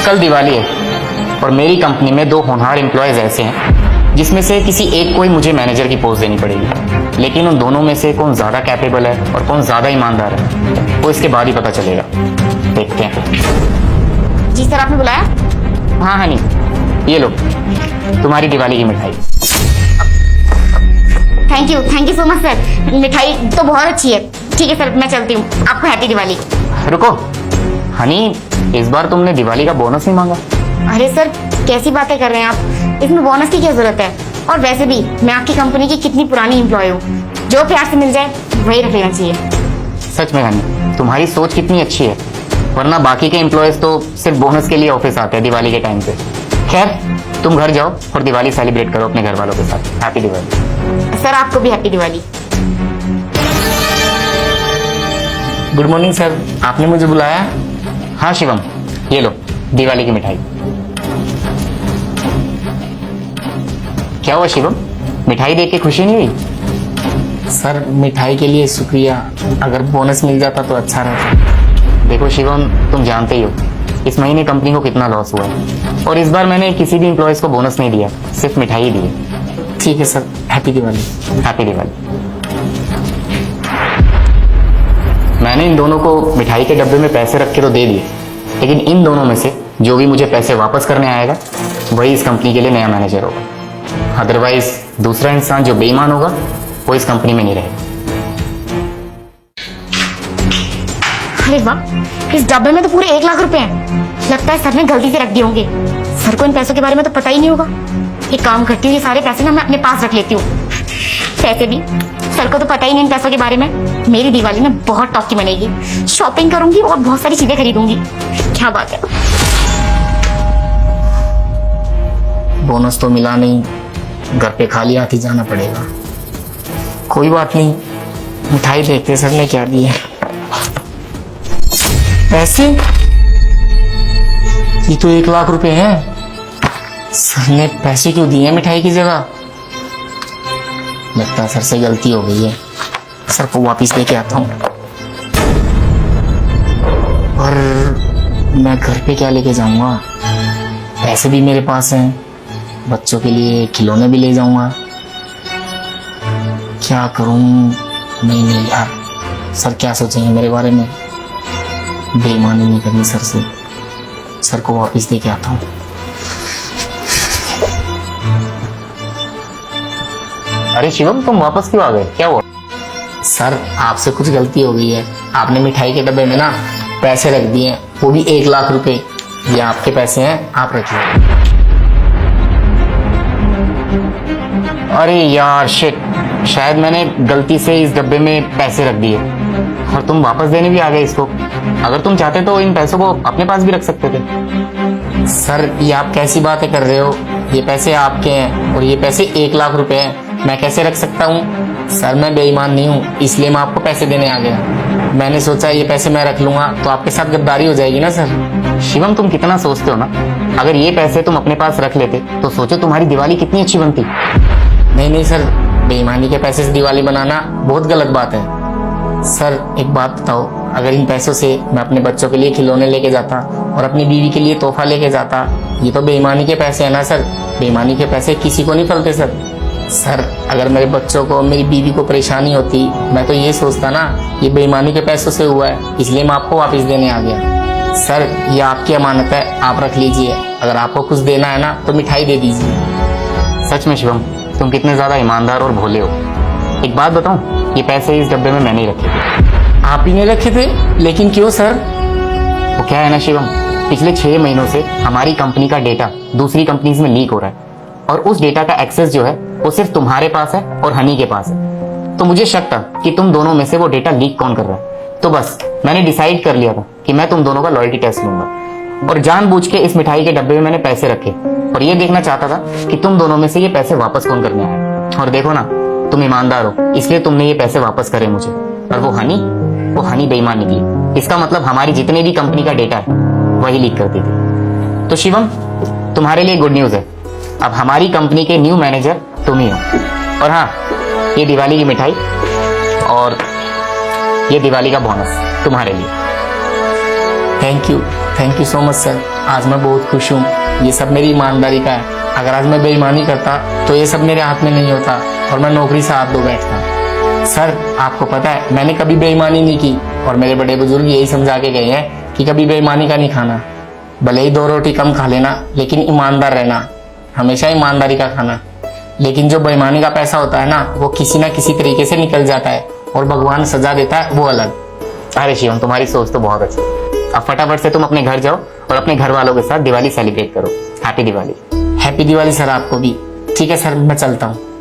कल दिवाली है और मेरी कंपनी में 2 होनहार एम्प्लॉयज ऐसे हैं जिसमें से किसी एक को ही मुझे मैनेजर की पोस्ट देनी पड़ेगी, लेकिन उन दोनों में से कौन ज़्यादा कैपेबल है और कौन ज़्यादा ईमानदार है वो इसके बाद ही पता चलेगा। देखते हैं। जी सर, आपने बुलाया? हाँ हनी, ये लो तुम्हारी दिवाली की मिठाई। Thank you so much sir. मिठाई तो बहुत अच्छी है। ठीक है सर, मैं चलती हूँ। आपको हैप्पी दिवाली। रुको हनी, इस बार तुमने दिवाली का बोनस नहीं मांगा। अरे सर, कैसी बातें कर रहे हैं आप? इसमें बोनस की क्या जरूरत है? और वैसे भी मैं आपकी कंपनी की कितनी पुरानी एम्प्लॉय हूँ, जो प्यार से मिल जाए वही रख लेना चाहिए। सच में हनी, तुम्हारी सोच कितनी अच्छी है, वरना बाकी के एम्प्लॉयज तो सिर्फ बोनस के लिए ऑफिस आते हैं दिवाली के टाइम पे। खैर, तुम घर जाओ और दिवाली सेलिब्रेट करो अपने घर वालों के साथ। हैप्पी दिवाली। सर, आपको भी happy Diwali. Good morning sir, आपने मुझे बुलाया? हाँ शिवम, ये लो दिवाली की मिठाई। क्या हुआ शिवम, मिठाई देख के खुशी नहीं हुई? सर, मिठाई के लिए शुक्रिया, अगर बोनस मिल जाता तो अच्छा रहता। देखो शिवम, तुम जानते ही हो इस महीने कंपनी को कितना लॉस हुआ है और इस बार मैंने किसी भी एम्प्लॉयज को बोनस नहीं दिया, सिर्फ मिठाई दी है। ठीक है sir, happy Diwali. Happy Diwali. मैंने इन दोनों को मिठाई के डब्बे में पैसे रख के तो दे दिए, लेकिन इन दोनों में से जो भी मुझे पैसे वापस करने आएगा वही इस कंपनी के लिए नया मैनेजर होगा। अदरवाइज दूसरा इंसान जो बेईमान होगा वो इस कंपनी में नहीं रहेगा। अरे वाह, इस डब्बे में तो पूरे 1 लाख रुपए हैं। लगता है सर ने गलती से रख दिए होंगे। सर को इन पैसों के बारे में तो पता ही नहीं होगा। एक काम करती हूँ, ये सारे पैसे ना मैं अपने पास रख लेती हूँ। पैसे भी सर को तो पता ही नहीं इन पैसों के बारे में। मेरी दिवाली ना बहुत टॉप की बनेगी। शॉपिंग करूंगी और बहुत सारी चीजें खरीदूंगी। क्या बात है। बोनस तो मिला नहीं, घर पे खाली हाथ ही जाना पड़ेगा। कोई बात नहीं, मिठाई देखते सर ने क्या दिया। पैसे? ये तो 1 लाख रुपए हैं। सर ने पैसे क्यों दिए मिठाई की जगह? लगता है सर से गलती हो गई है। सर को वापिस लेके आता हूँ। और मैं घर पे क्या लेके जाऊंगा? पैसे भी मेरे पास हैं, बच्चों के लिए खिलौने भी ले जाऊंगा। क्या करूं? नहीं यार, सर क्या सोचेंगे मेरे बारे में? बेईमानी नहीं करनी सर से। सर को वापस लेके आता हूँ। अरे शिवम, तुम वापस क्यों आ गए? क्या हुआ? सर, आपसे कुछ गलती हो गई है। आपने मिठाई के डब्बे में ना पैसे रख दिए, वो भी 1 लाख रुपए। ये आपके पैसे हैं, आप रखिए। अरे यार शिट, शायद मैंने गलती से इस डब्बे में पैसे रख दिए और तुम वापस देने भी आ गए इसको। अगर तुम चाहते तो इन पैसों को अपने पास भी रख सकते थे। सर, ये आप कैसी बातें कर रहे हो? ये पैसे आपके हैं और ये पैसे 1 लाख रुपए हैं। मैं कैसे रख सकता हूँ? सर, मैं बेईमान नहीं हूँ, इसलिए मैं आपको पैसे देने आ गया। मैंने सोचा ये पैसे मैं रख लूंगा तो आपके साथ गद्दारी हो जाएगी ना सर। शिवम, तुम कितना सोचते हो ना। अगर ये पैसे तुम अपने पास रख लेते तो सोचो तुम्हारी दिवाली कितनी अच्छी बनती। नहीं सर, बेईमानी के पैसे से दिवाली बनाना बहुत गलत बात है। सर, एक बात बताओ, अगर इन पैसों से मैं अपने बच्चों के लिए खिलौने लेके जाता और अपनी बीवी के लिए तोहफा लेके जाता, ये तो बेईमानी के पैसे है ना सर। बेईमानी के पैसे किसी को नहीं फलते सर, अगर मेरे बच्चों को, मेरी बीवी को परेशानी होती, मैं तो ये सोचता ना ये बेईमानी के पैसों से हुआ है, इसलिए मैं आपको वापस देने आ गया। सर, ये आपकी अमानत है, आप रख लीजिए। अगर आपको कुछ देना है ना तो मिठाई दे दीजिए। सच में शिवम, तुम कितने ज्यादा ईमानदार और भोले हो। एक बात बताऊं, ये पैसे इस डब्बे में मैंने ही रखे थे। आप ही ने रखे थे? लेकिन क्यों सर? वो क्या है ना शिवम, पिछले 6 महीनों से हमारी कंपनी का डेटा दूसरी कंपनीज में लीक हो रहा है और उस डेटा का एक्सेस जो है वो सिर्फ तुम्हारे पास है और हनी के पास है। तो मुझे शक था कि तुम दोनों में से वो डेटा लीक कौन कर रहा है। तो बस मैंने डिसाइड कर लिया था कि मैं तुम दोनों का लॉयल्टी टेस्ट लूंगा और जानबूझ के इस मिठाई के डब्बे में मैंने पैसे रखे और ये देखना चाहता था कि तुम दोनों में से ये पैसे वापस कौन करने आया। और देखो ना, तुम ईमानदार हो, इसलिए तुमने ये पैसे वापस करे मुझे। और वो हनी बेईमान निकली। इसका मतलब हमारी जितने भी कंपनी का डेटा है वही लीक करती थी। तो शिवम, तुम्हारे लिए गुड न्यूज है, अब हमारी कंपनी के न्यू मैनेजर तुम ही हो। और हाँ, ये दिवाली की मिठाई और ये दिवाली का बोनस तुम्हारे लिए। Thank you so much sir. आज मैं बहुत खुश हूँ, ये सब मेरी ईमानदारी का है। अगर आज मैं बेईमानी करता तो ये सब मेरे हाथ में नहीं होता और मैं नौकरी से हाथ धो बैठता। सर आपको पता है मैंने कभी बेईमानी नहीं की और मेरे बड़े बुजुर्ग यही समझा के गए हैं कि कभी बेईमानी का नहीं खाना। भले ही 2 रोटी कम खा लेना लेकिन ईमानदार रहना, हमेशा ईमानदारी का खाना। लेकिन जो बेईमानी का पैसा होता है ना वो किसी ना किसी तरीके से निकल जाता है और भगवान सजा देता है, वो अलग। अरे शिवम, तुम्हारी सोच तो बहुत अच्छी है। अब फटाफट से तुम अपने घर जाओ और अपने घर वालों के साथ दिवाली सेलिब्रेट करो। Happy Diwali. Happy Diwali sir आपको भी। ठीक है सर, मैं चलता हूँ।